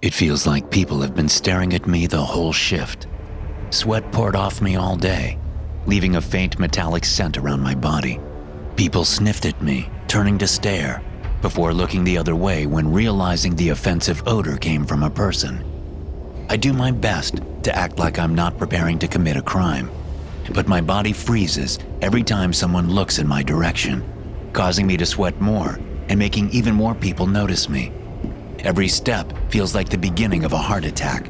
It feels like people have been staring at me the whole shift. Sweat poured off me all day, leaving a faint metallic scent around my body. People sniffed at me, turning to stare, before looking the other way when realizing the offensive odor came from a person. I do my best to act like I'm not preparing to commit a crime, but my body freezes every time someone looks in my direction, causing me to sweat more and making even more people notice me. Every step feels like the beginning of a heart attack,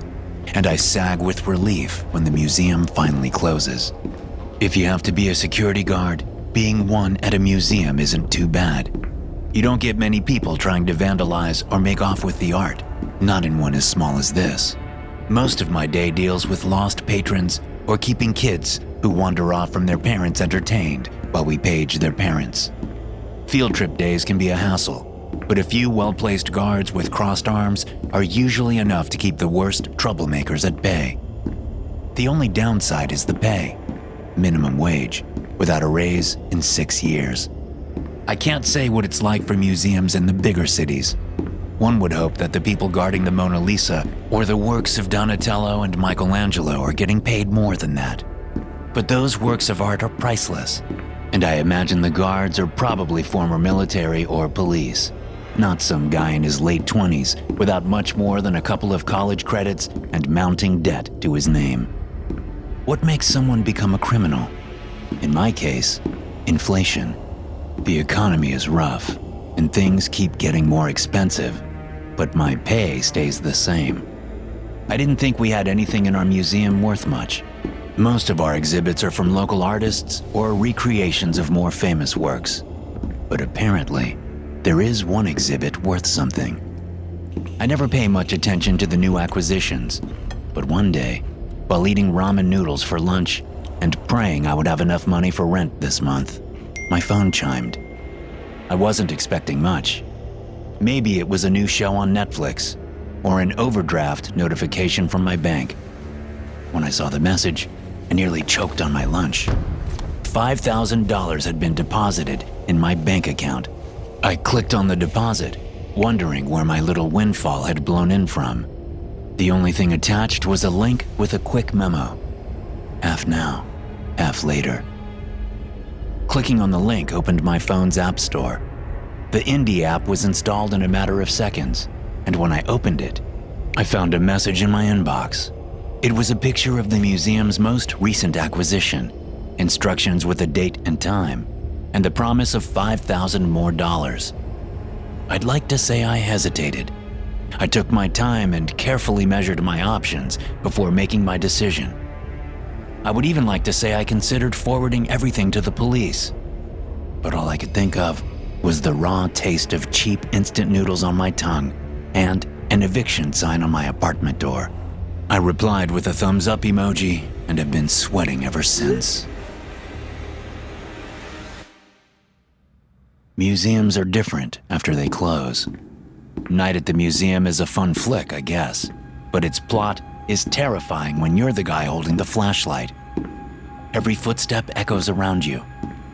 and I sag with relief when the museum finally closes. If you have to be a security guard, being one at a museum isn't too bad. You don't get many people trying to vandalize or make off with the art, not in one as small as this. Most of my day deals with lost patrons or keeping kids who wander off from their parents entertained while we page their parents. Field trip days can be a hassle, but a few well-placed guards with crossed arms are usually enough to keep the worst troublemakers at bay. The only downside is the pay. Minimum wage, without a raise in 6 years. I can't say what it's like for museums in the bigger cities. One would hope that the people guarding the Mona Lisa or the works of Donatello and Michelangelo are getting paid more than that. But those works of art are priceless, and I imagine the guards are probably former military or police, not some guy in his late 20s without much more than a couple of college credits and mounting debt to his name. What makes someone become a criminal? In my case, inflation. The economy is rough, and things keep getting more expensive, but my pay stays the same. I didn't think we had anything in our museum worth much. Most of our exhibits are from local artists or recreations of more famous works. But apparently, there is one exhibit worth something. I never pay much attention to the new acquisitions, but one day, while eating ramen noodles for lunch and praying I would have enough money for rent this month, my phone chimed. I wasn't expecting much. Maybe it was a new show on Netflix or an overdraft notification from my bank. When I saw the message, I nearly choked on my lunch. $5,000 had been deposited in my bank account. I clicked on the deposit, wondering where my little windfall had blown in from. The only thing attached was a link with a quick memo. Half now, half later. Clicking on the link opened my phone's app store. The Indie app was installed in a matter of seconds, and when I opened it, I found a message in my inbox. It was a picture of the museum's most recent acquisition, instructions with a date and time, and the promise of $5,000 more. I'd like to say I hesitated. I took my time and carefully measured my options before making my decision. I would even like to say I considered forwarding everything to the police, but all I could think of was the raw taste of cheap instant noodles on my tongue and an eviction sign on my apartment door. I replied with a thumbs up emoji and have been sweating ever since. Museums are different after they close. Night at the Museum is a fun flick, I guess, but its plot is terrifying when you're the guy holding the flashlight. Every footstep echoes around you,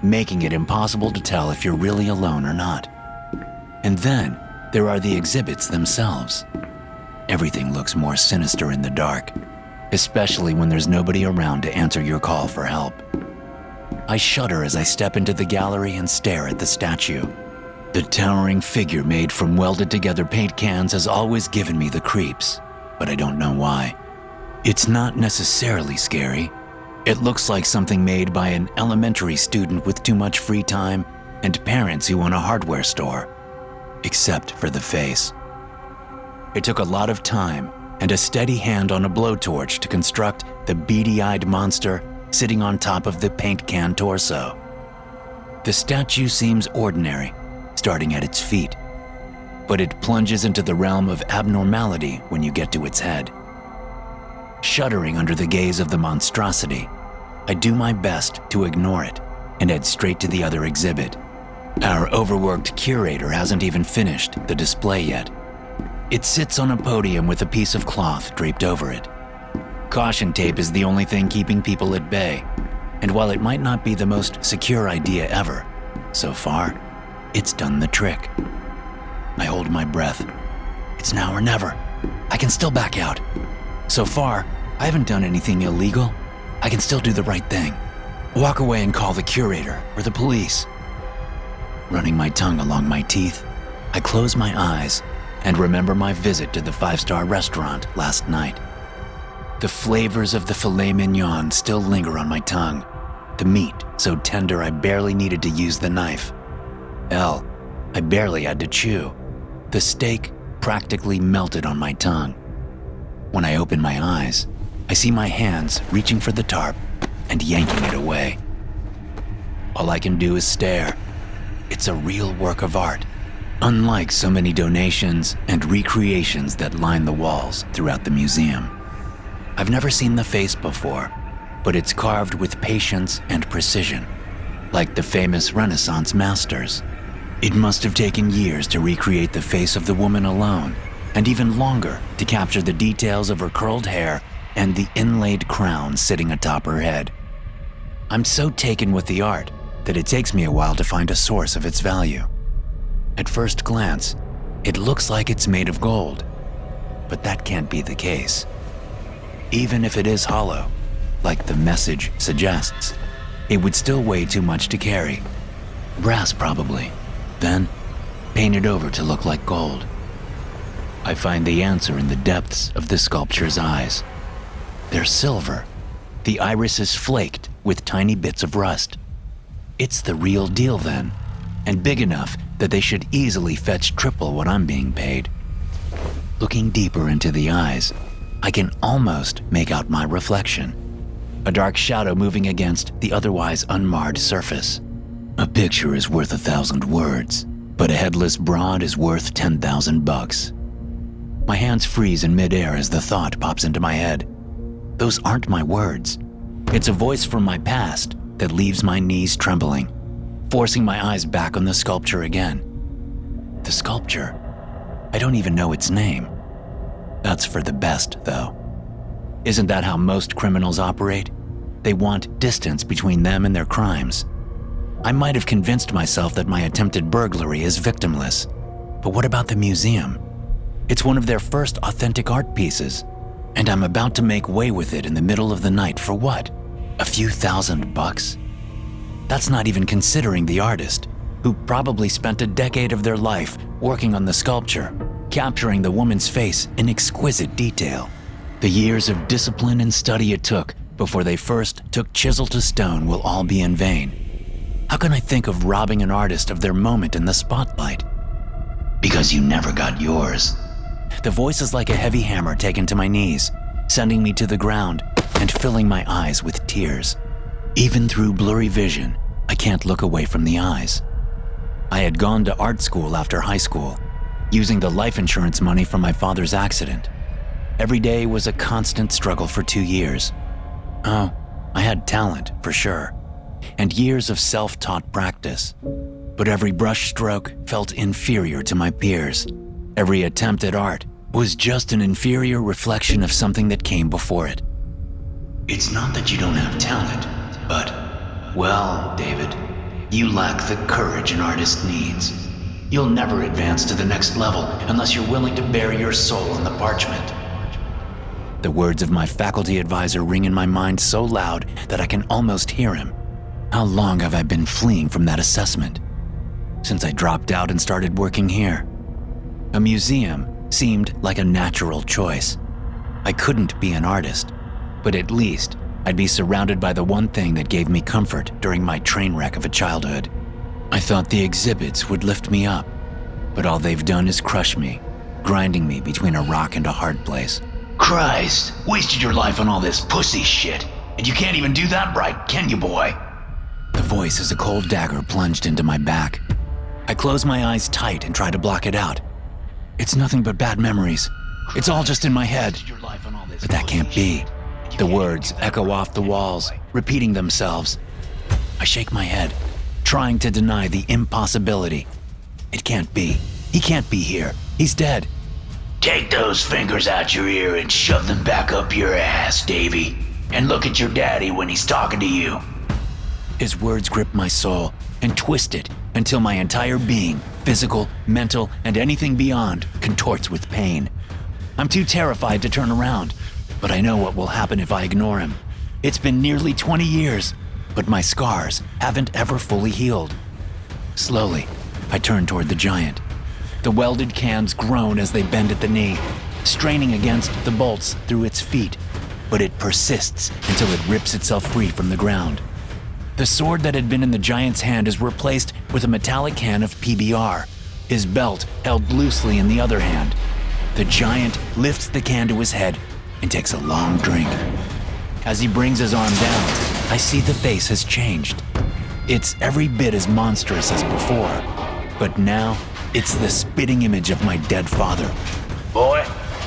making it impossible to tell if you're really alone or not. And then there are the exhibits themselves. Everything looks more sinister in the dark, especially when there's nobody around to answer your call for help. I shudder as I step into the gallery and stare at the statue. The towering figure made from welded together paint cans has always given me the creeps, but I don't know why. It's not necessarily scary. It looks like something made by an elementary student with too much free time and parents who own a hardware store, except for the face. It took a lot of time and a steady hand on a blowtorch to construct the beady-eyed monster sitting on top of the paint can torso. The statue seems ordinary, starting at its feet, but it plunges into the realm of abnormality when you get to its head. Shuddering under the gaze of the monstrosity, I do my best to ignore it and head straight to the other exhibit. Our overworked curator hasn't even finished the display yet. It sits on a podium with a piece of cloth draped over it. Caution tape is the only thing keeping people at bay, and while it might not be the most secure idea ever, so far, it's done the trick. I hold my breath. It's now or never. I can still back out. So far, I haven't done anything illegal. I can still do the right thing. Walk away and call the curator or the police. Running my tongue along my teeth, I close my eyes and remember my visit to the 5-star restaurant last night. The flavors of the filet mignon still linger on my tongue, the meat so tender I barely needed to use the knife. Hell, I barely had to chew. The steak practically melted on my tongue. When I open my eyes, I see my hands reaching for the tarp and yanking it away. All I can do is stare. It's a real work of art, unlike so many donations and recreations that line the walls throughout the museum. I've never seen the face before, but it's carved with patience and precision, like the famous Renaissance masters. It must have taken years to recreate the face of the woman alone, and even longer to capture the details of her curled hair and the inlaid crown sitting atop her head. I'm so taken with the art that it takes me a while to find a source of its value. At first glance, it looks like it's made of gold, but that can't be the case. Even if it is hollow, like the message suggests, it would still weigh too much to carry. Brass probably, then painted over to look like gold. I find the answer in the depths of the sculpture's eyes. They're silver. The iris is flaked with tiny bits of rust. It's the real deal then, and big enough that they should easily fetch triple what I'm being paid. Looking deeper into the eyes, I can almost make out my reflection, a dark shadow moving against the otherwise unmarred surface. A picture is worth 1,000 words, but a headless broad is worth 10,000 bucks. My hands freeze in midair as the thought pops into my head. Those aren't my words. It's a voice from my past that leaves my knees trembling, forcing my eyes back on the sculpture again. The sculpture? I don't even know its name. That's for the best, though. Isn't that how most criminals operate? They want distance between them and their crimes. I might have convinced myself that my attempted burglary is victimless, but what about the museum? It's one of their first authentic art pieces, and I'm about to make way with it in the middle of the night for what? A few thousand bucks? That's not even considering the artist, who probably spent a decade of their life working on the sculpture, capturing the woman's face in exquisite detail. The years of discipline and study it took before they first took chisel to stone will all be in vain. How can I think of robbing an artist of their moment in the spotlight? Because you never got yours. The voice is like a heavy hammer taken to my knees, sending me to the ground and filling my eyes with tears. Even through blurry vision, I can't look away from the eyes. I had gone to art school after high school, using the life insurance money from my father's accident. Every day was a constant struggle for 2 years. Oh, I had talent, for sure, and years of self-taught practice. But every brushstroke felt inferior to my peers. Every attempt at art was just an inferior reflection of something that came before it. It's not that you don't have talent, but, well, David, you lack the courage an artist needs. You'll never advance to the next level unless you're willing to bury your soul in the parchment. The words of my faculty advisor ring in my mind so loud that I can almost hear him. How long have I been fleeing from that assessment? Since I dropped out and started working here. A museum seemed like a natural choice. I couldn't be an artist, but at least I'd be surrounded by the one thing that gave me comfort during my train wreck of a childhood. I thought the exhibits would lift me up, but all they've done is crush me, grinding me between a rock and a hard place. Christ, wasted your life on all this pussy shit, and you can't even do that right, can you, boy? The voice is a cold dagger plunged into my back. I close my eyes tight and try to block it out. It's nothing but bad memories. It's all just in my head. But that can't be. The words echo off the walls, repeating themselves. I shake my head, trying to deny the impossibility. It can't be. He can't be here. He's dead. Take those fingers out your ear and shove them back up your ass, Davy. And look at your daddy when he's talking to you. His words grip my soul and twist it until my entire being, physical, mental, and anything beyond, contorts with pain. I'm too terrified to turn around, but I know what will happen if I ignore him. It's been nearly 20 years, but my scars haven't ever fully healed. Slowly, I turn toward the giant. The welded cans groan as they bend at the knee, straining against the bolts through its feet, but it persists until it rips itself free from the ground. The sword that had been in the giant's hand is replaced with a metallic can of PBR, his belt held loosely in the other hand. The giant lifts the can to his head and takes a long drink. As he brings his arm down, I see the face has changed. It's every bit as monstrous as before, but now it's the spitting image of my dead father. Boy,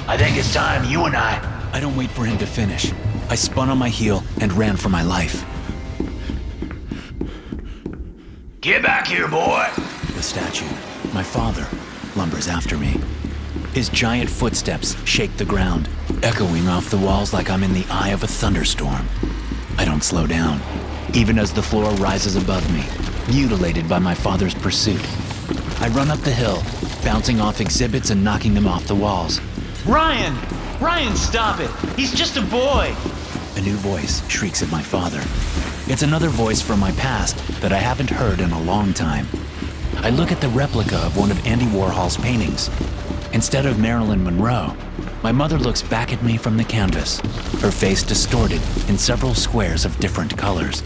I think it's time you and I don't wait for him to finish. I spun on my heel and ran for my life. Get back here, boy! The statue, my father, lumbers after me. His giant footsteps shake the ground, echoing off the walls like I'm in the eye of a thunderstorm. I don't slow down, even as the floor rises above me, mutilated by my father's pursuit. I run up the hill, bouncing off exhibits and knocking them off the walls. Ryan! Ryan, stop it! He's just a boy! A new voice shrieks at my father. It's another voice from my past that I haven't heard in a long time. I look at the replica of one of Andy Warhol's paintings. Instead of Marilyn Monroe, my mother looks back at me from the canvas, her face distorted in several squares of different colors.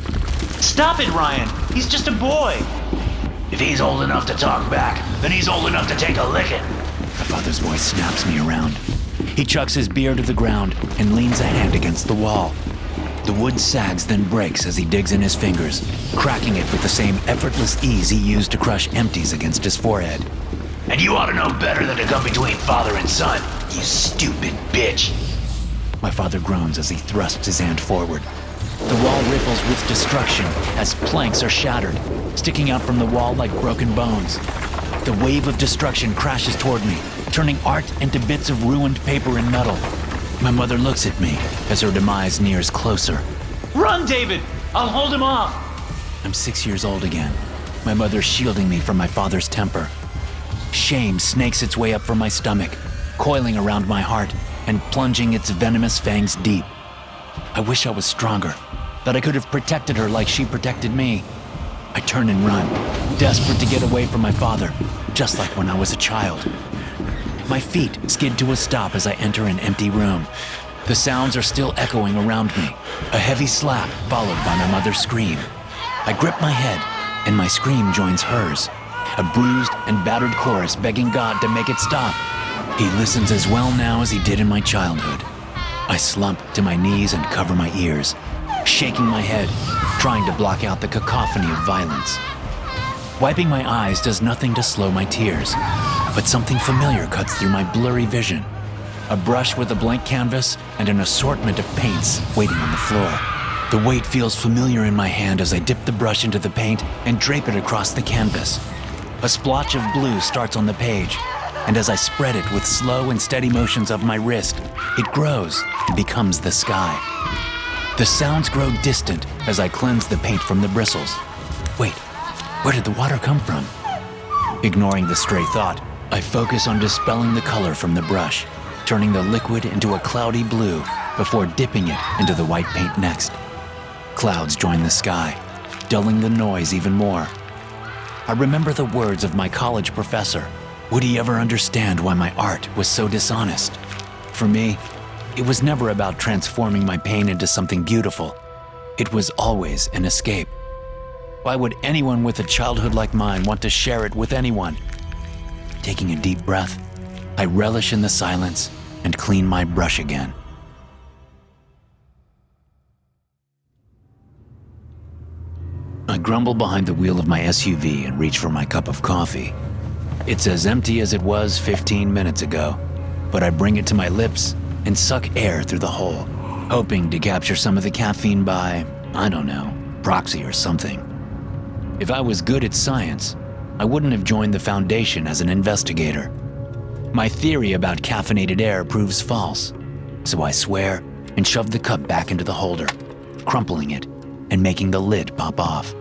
Stop it, Ryan! He's just a boy! If he's old enough to talk back, then he's old enough to take a licking. My father's voice snaps me around. He chucks his beer to the ground and leans a hand against the wall. The wood sags, then breaks as he digs in his fingers, cracking it with the same effortless ease he used to crush empties against his forehead. And you ought to know better than to come between father and son, you stupid bitch. My father groans as he thrusts his hand forward. The wall ripples with destruction as planks are shattered, sticking out from the wall like broken bones. The wave of destruction crashes toward me, turning art into bits of ruined paper and metal. My mother looks at me as her demise nears closer. Run, David! I'll hold him off! I'm 6 years old again, my mother shielding me from my father's temper. Shame snakes its way up from my stomach, coiling around my heart and plunging its venomous fangs deep. I wish I was stronger, that I could have protected her like she protected me. I turn and run, desperate to get away from my father, just like when I was a child. My feet skid to a stop as I enter an empty room. The sounds are still echoing around me, a heavy slap followed by my mother's scream. I grip my head, and my scream joins hers, a bruised and battered chorus begging God to make it stop. He listens as well now as he did in my childhood. I slump to my knees and cover my ears, shaking my head, trying to block out the cacophony of violence. Wiping my eyes does nothing to slow my tears, but something familiar cuts through my blurry vision. A brush with a blank canvas and an assortment of paints waiting on the floor. The weight feels familiar in my hand as I dip the brush into the paint and drape it across the canvas. A splotch of blue starts on the page, and as I spread it with slow and steady motions of my wrist, it grows and becomes the sky. The sounds grow distant as I cleanse the paint from the bristles. Wait, where did the water come from? Ignoring the stray thought, I focus on dispelling the color from the brush, turning the liquid into a cloudy blue before dipping it into the white paint next. Clouds join the sky, dulling the noise even more. I remember the words of my college professor. Would he ever understand why my art was so dishonest? For me, it was never about transforming my pain into something beautiful. It was always an escape. Why would anyone with a childhood like mine want to share it with anyone? Taking a deep breath, I relish in the silence and clean my brush again. I grumble behind the wheel of my SUV and reach for my cup of coffee. It's as empty as it was 15 minutes ago, but I bring it to my lips and suck air through the hole, hoping to capture some of the caffeine by, I don't know, proxy or something. If I was good at science, I wouldn't have joined the Foundation as an investigator. My theory about caffeinated air proves false, so I swear and shove the cup back into the holder, crumpling it and making the lid pop off.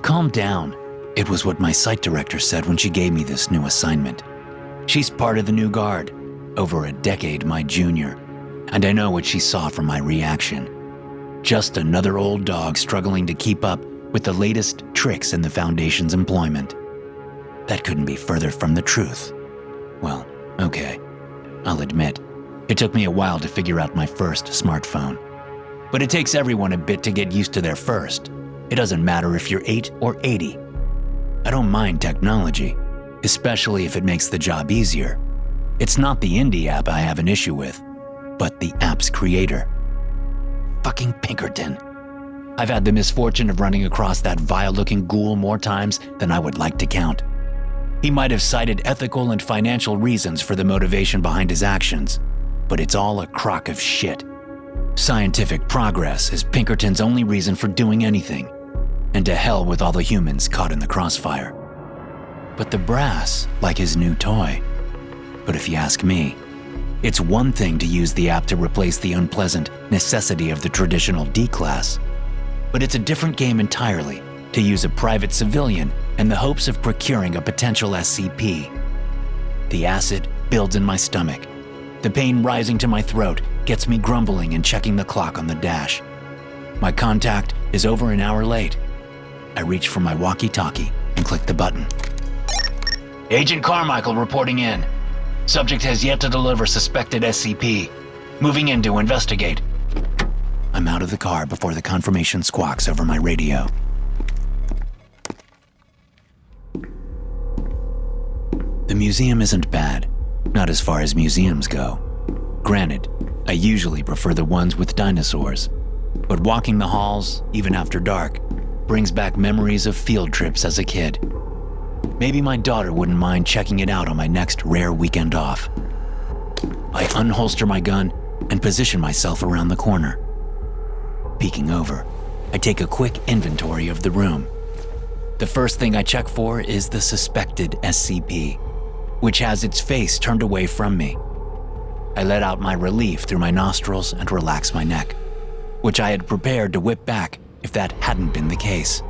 Calm down. It was what my site director said when she gave me this new assignment. She's part of the new guard. over a decade my junior, and I know what she saw from my reaction. Just another old dog struggling to keep up with the latest tricks in the Foundation's employment. That couldn't be further from the truth. Well, okay, I'll admit, it took me a while to figure out my first smartphone. But it takes everyone a bit to get used to their first. It doesn't matter if you're 8 or 80. I don't mind technology, especially if it makes the job easier. It's not the indie app I have an issue with, but the app's creator. Fucking Pinkerton. I've had the misfortune of running across that vile-looking ghoul more times than I would like to count. He might have cited ethical and financial reasons for the motivation behind his actions, but it's all a crock of shit. Scientific progress is Pinkerton's only reason for doing anything, and to hell with all the humans caught in the crossfire. But the brass like his new toy. But if you ask me, it's one thing to use the app to replace the unpleasant necessity of the traditional D-class, but it's a different game entirely to use a private civilian in the hopes of procuring a potential SCP. The acid builds in my stomach. The pain rising to my throat gets me grumbling and checking the clock on the dash. My contact is over an hour late. I reach for my walkie-talkie and click the button. Agent Carmichael reporting in. Subject has yet to deliver suspected SCP. Moving in to investigate. I'm out of the car before the confirmation squawks over my radio. The museum isn't bad, not as far as museums go. Granted, I usually prefer the ones with dinosaurs, but walking the halls, even after dark, brings back memories of field trips as a kid. Maybe my daughter wouldn't mind checking it out on my next rare weekend off. I unholster my gun and position myself around the corner. Peeking over, I take a quick inventory of the room. The first thing I check for is the suspected SCP, which has its face turned away from me. I let out my relief through my nostrils and relax my neck, which I had prepared to whip back if that hadn't been the case.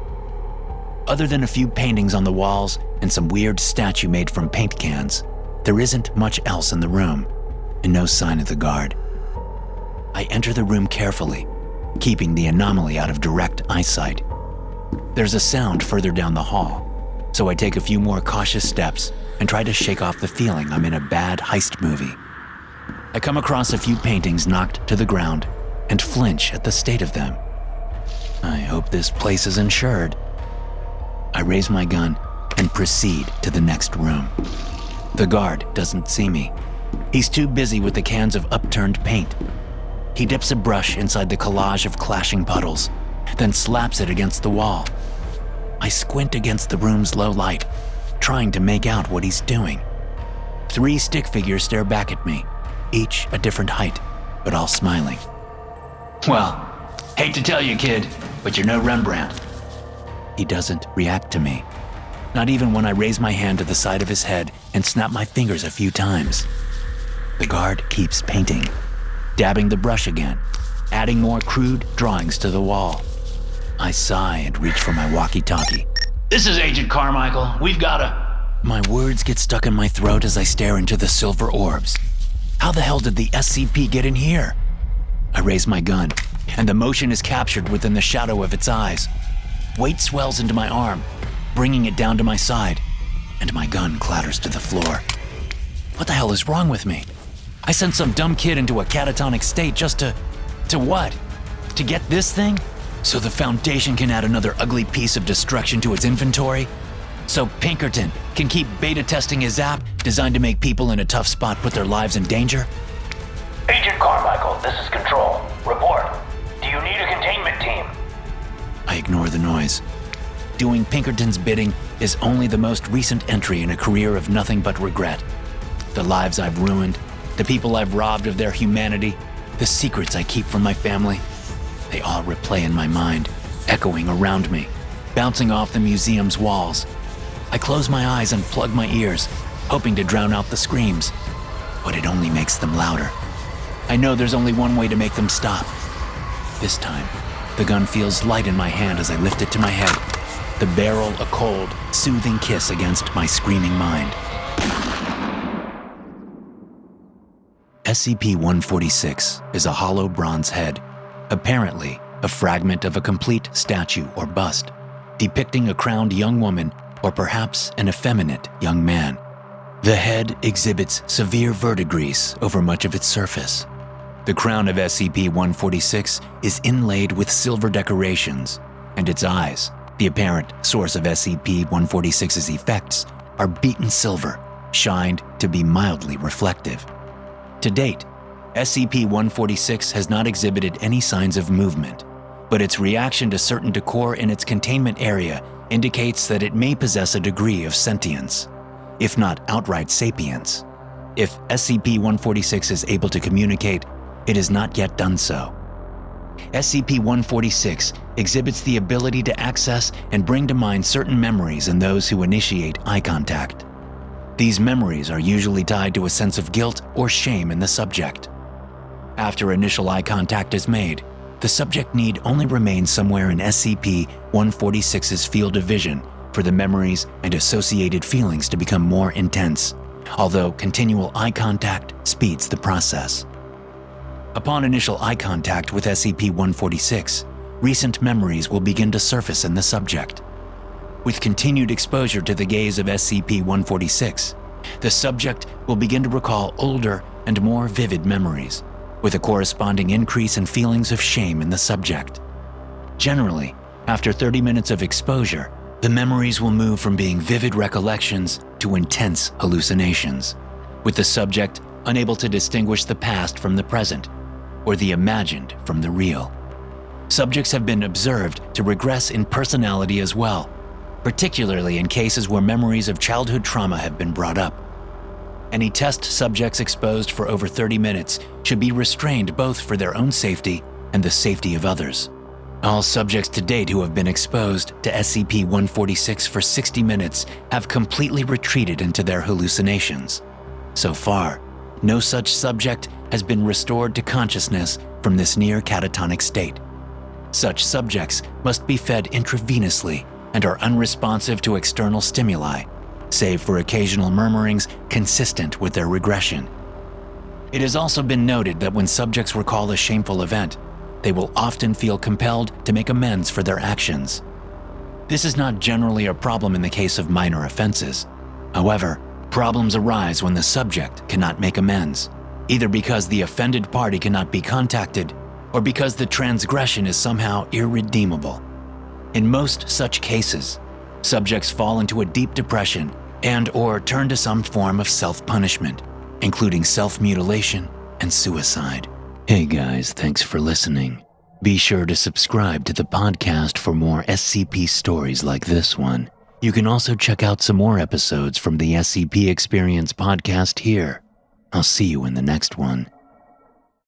Other than a few paintings on the walls and some weird statue made from paint cans, there isn't much else in the room, and no sign of the guard. I enter the room carefully, keeping the anomaly out of direct eyesight. There's a sound further down the hall, so I take a few more cautious steps and try to shake off the feeling I'm in a bad heist movie. I come across a few paintings knocked to the ground and flinch at the state of them. I hope this place is insured. I raise my gun and proceed to the next room. The guard doesn't see me. He's too busy with the cans of upturned paint. He dips a brush inside the collage of clashing puddles, then slaps it against the wall. I squint against the room's low light, trying to make out what he's doing. 3 stick figures stare back at me, each a different height, but all smiling. Well, hate to tell you, kid, but you're no Rembrandt. He doesn't react to me, not even when I raise my hand to the side of his head and snap my fingers a few times. The guard keeps painting, dabbing the brush again, adding more crude drawings to the wall. I sigh and reach for my walkie-talkie. This is Agent Carmichael. We've got a... My words get stuck in my throat as I stare into the silver orbs. How the hell did the SCP get in here? I raise my gun, and the motion is captured within the shadow of its eyes. Weight swells into my arm, bringing it down to my side, and my gun clatters to the floor. What the hell is wrong with me? I sent some dumb kid into a catatonic state just to what? To get this thing? So the Foundation can add another ugly piece of destruction to its inventory? So Pinkerton can keep beta testing his app designed to make people in a tough spot put their lives in danger? Agent Carmichael, this is Control. Report. Do you need a containment team? I ignore the noise. Doing Pinkerton's bidding is only the most recent entry in a career of nothing but regret. The lives I've ruined, the people I've robbed of their humanity, the secrets I keep from my family, they all replay in my mind, echoing around me, bouncing off the museum's walls. I close my eyes and plug my ears, hoping to drown out the screams, but it only makes them louder. I know there's only one way to make them stop. This time, the gun feels light in my hand as I lift it to my head, the barrel a cold, soothing kiss against my screaming mind. SCP-146 is a hollow bronze head, apparently a fragment of a complete statue or bust, depicting a crowned young woman or perhaps an effeminate young man. The head exhibits severe verdigris over much of its surface. The crown of SCP-146 is inlaid with silver decorations, and its eyes, the apparent source of SCP-146's effects, are beaten silver, shined to be mildly reflective. To date, SCP-146 has not exhibited any signs of movement, but its reaction to certain decor in its containment area indicates that it may possess a degree of sentience, if not outright sapience. If SCP-146 is able to communicate, it has not yet done so. SCP-146 exhibits the ability to access and bring to mind certain memories in those who initiate eye contact. These memories are usually tied to a sense of guilt or shame in the subject. After initial eye contact is made, the subject need only remain somewhere in SCP-146's field of vision for the memories and associated feelings to become more intense, although continual eye contact speeds the process. Upon initial eye contact with SCP-146, recent memories will begin to surface in the subject. With continued exposure to the gaze of SCP-146, the subject will begin to recall older and more vivid memories, with a corresponding increase in feelings of shame in the subject. Generally, after 30 minutes of exposure, the memories will move from being vivid recollections to intense hallucinations, with the subject unable to distinguish the past from the present, or the imagined from the real. Subjects have been observed to regress in personality as well, particularly in cases where memories of childhood trauma have been brought up. Any test subjects exposed for over 30 minutes should be restrained both for their own safety and the safety of others. All subjects to date who have been exposed to SCP-146 for 60 minutes have completely retreated into their hallucinations. So far, no such subject has been restored to consciousness from this near catatonic state. Such subjects must be fed intravenously and are unresponsive to external stimuli, save for occasional murmurings consistent with their regression. It has also been noted that when subjects recall a shameful event, they will often feel compelled to make amends for their actions. This is not generally a problem in the case of minor offenses. However, problems arise when the subject cannot make amends, either because the offended party cannot be contacted or because the transgression is somehow irredeemable. In most such cases, subjects fall into a deep depression and/or turn to some form of self-punishment, including self-mutilation and suicide. Hey guys, thanks for listening. Be sure to subscribe to the podcast for more SCP stories like this one. You can also check out some more episodes from the SCP Experience podcast here. I'll see you in the next one.